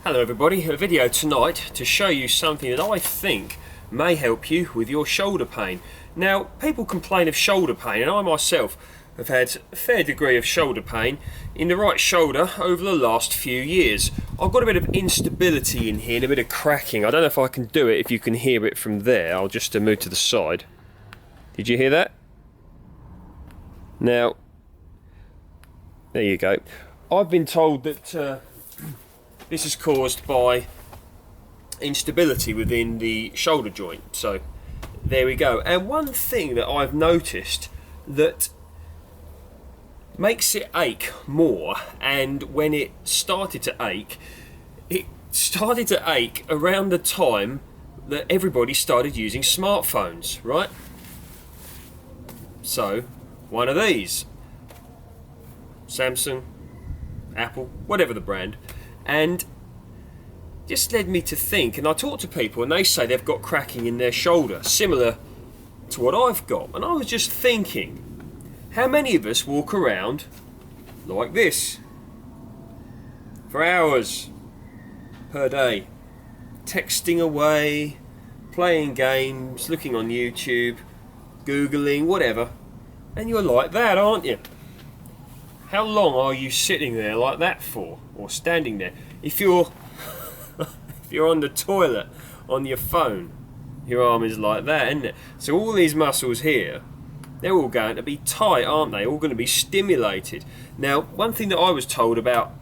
Hello everybody, a video tonight to show you something that I think may help you with your shoulder pain. Now, people complain of shoulder pain, and I myself have had a fair degree of shoulder pain in the right shoulder over the last few years. I've got a bit of instability in here and a bit of cracking. I don't know if I can do it, if you can hear it from there. I'll just move to the side. Did you hear that? Now, there you go. I've been told that this is caused by instability within the shoulder joint. So there we go. And one thing that I've noticed that makes it ache more, and when it started to ache around the time that everybody started using smartphones, right? So one of these, Samsung, Apple, whatever the brand, and just led me to think, and I talk to people and they say they've got cracking in their shoulder similar to what I've got, and I was just thinking, how many of us walk around like this for hours per day, texting away, playing games, looking on YouTube, Googling, whatever, and you're like that, aren't you? How long are you sitting there like that for, or standing there? If you're if you're on the toilet on your phone, your arm is like that, isn't it? So all these muscles here, they're all going to be tight, aren't they? All going to be stimulated. Now, one thing that I was told about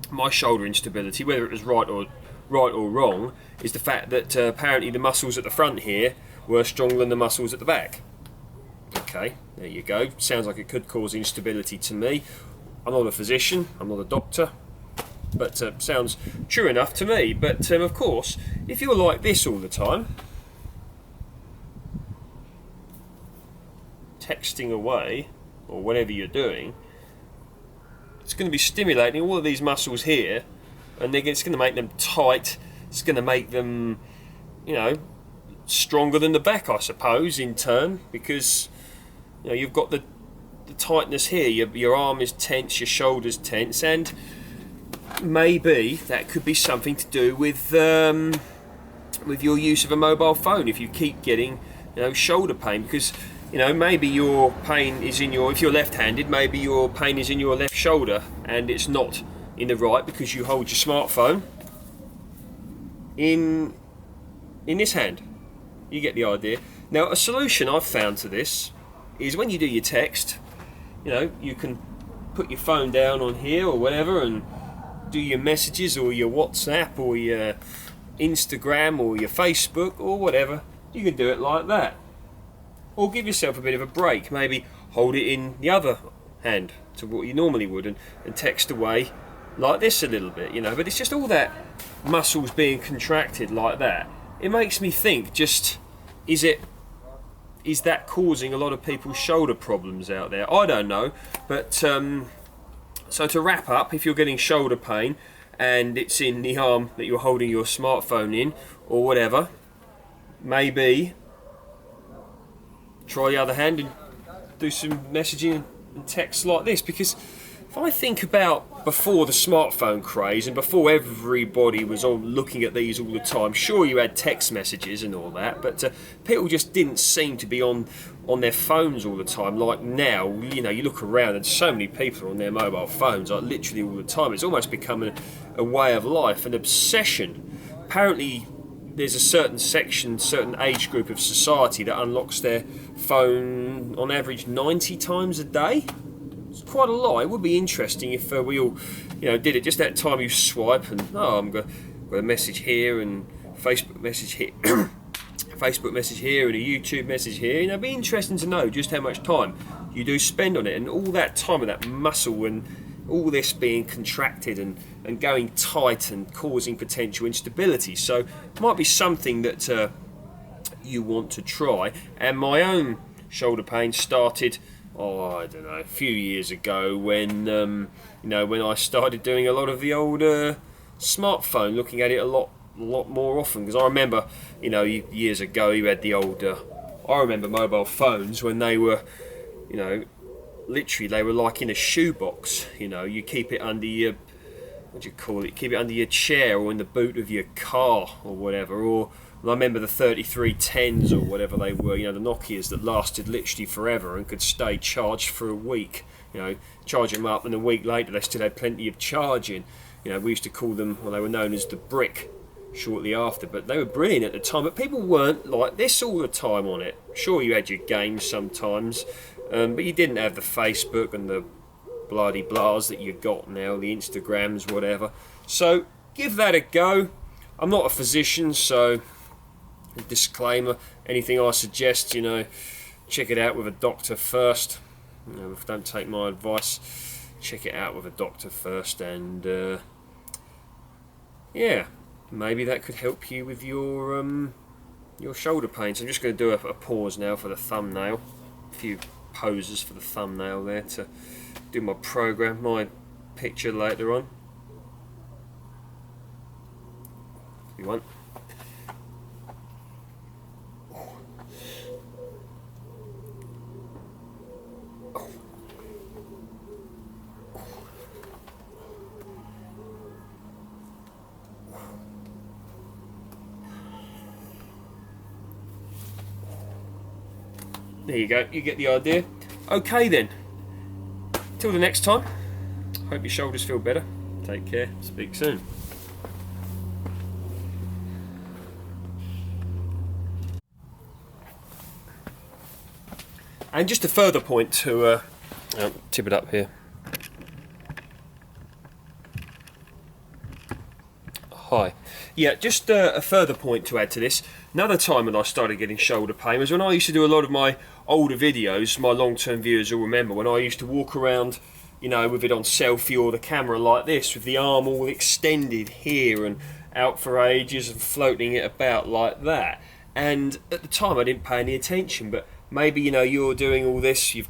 my shoulder instability, whether it was right or wrong, is the fact that apparently the muscles at the front here were stronger than the muscles at the back. Okay, there you go. Sounds like it could cause instability to me. I'm not a physician, I'm not a doctor, but sounds true enough to me. But of course, if you're like this all the time, texting away, or whatever you're doing, it's going to be stimulating all of these muscles here, and it's going to make them tight. It's going to make them, stronger than the back, I suppose, in turn, because you've got the tightness here. Your arm is tense, your shoulder's tense, and maybe that could be something to do with your use of a mobile phone. If you keep getting shoulder pain, because maybe your pain is if you're left-handed, maybe your pain is in your left shoulder and it's not in the right, because you hold your smartphone in this hand. You get the idea. Now, a solution I've found to this is when you do your text, you can put your phone down on here or whatever and do your messages, or your WhatsApp, or your Instagram, or your Facebook, or whatever. You can do it like that. Or give yourself a bit of a break. Maybe hold it in the other hand to what you normally would, and text away like this a little bit, But it's just all that muscles being contracted like that. It makes me think, is that causing a lot of people's shoulder problems out there? I don't know. But so to wrap up, if you're getting shoulder pain and it's in the arm that you're holding your smartphone in, or whatever, maybe try the other hand and do some messaging and text like this. Because if I think about before the smartphone craze, and before everybody was on looking at these all the time, sure, you had text messages and all that, but people just didn't seem to be on their phones all the time like now. You look around and so many people are on their mobile phones, like literally all the time. It's almost become a way of life, an obsession. Apparently there's a certain age group of society that unlocks their phone on average 90 times a day. It's quite a lot. It would be interesting if we all, did it. Just that time you swipe and I'm got a message here and Facebook message here, Facebook message here and a YouTube message here. It'd be interesting to know just how much time you do spend on it, and all that time of that muscle and all this being contracted and going tight and causing potential instability. So it might be something that you want to try. And my own shoulder pain started, I don't know, a few years ago when when I started doing a lot of the older smartphone, looking at it a lot more often. Because I remember, years ago you had the older. I remember mobile phones when they were, literally they were like in a shoebox. You keep it under your what do you call it? Keep it under your chair or in the boot of your car or whatever. Or I remember the 3310s or whatever they were, you know, the Nokias that lasted literally forever and could stay charged for a week. You know, charge them up and a week later they still had plenty of charging. You know, we used to call them, well, they were known as the brick shortly after, but they were brilliant at the time. But people weren't like this all the time on it. Sure, you had your games sometimes, but you didn't have the Facebook and the bloody blahs that you got now, the Instagrams, whatever. So give that a go. I'm not a physician, so disclaimer, anything I suggest, you know, check it out with a doctor first. You know, don't take my advice. Check it out with a doctor first, and yeah, maybe that could help you with your shoulder pain. So I'm just going to do a pause now for the thumbnail. A few poses for the thumbnail there to do my program, my picture later on. If you want. There you go, you get the idea. Okay then, till the next time, hope your shoulders feel better. Take care, speak soon. And just a further point to tip it up here. Hi. Yeah, just a further point to add to this. Another time when I started getting shoulder pain was when I used to do a lot of my older videos. My long-term viewers will remember when I used to walk around, you know, with it on selfie or the camera like this, with the arm all extended here and out for ages and floating it about like that. And at the time I didn't pay any attention, but maybe, you know, you're doing all this, you're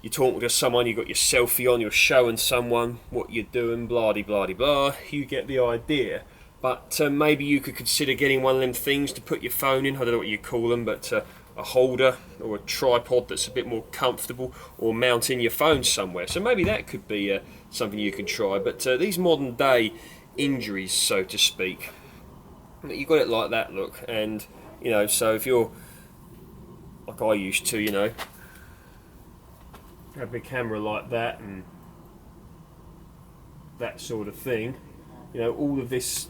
talking to someone, you've got your selfie on, you're showing someone what you're doing, blah de blah de blah, you get the idea. But maybe you could consider getting one of them things to put your phone in, I don't know what you call them, but a holder or a tripod that's a bit more comfortable, or mounting your phone somewhere. So maybe that could be something you can try. But these modern day injuries, so to speak, you got it like that, look, and you know, so if you're like I used to, you know, have a camera like that and that sort of thing, you know, all of this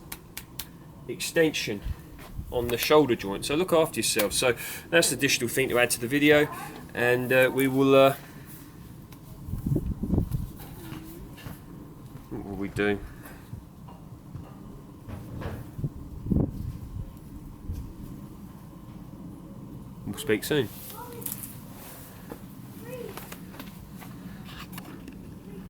extension on the shoulder joint. So look after yourself. So that's the additional thing to add to the video, and we will what will we do? We'll speak soon.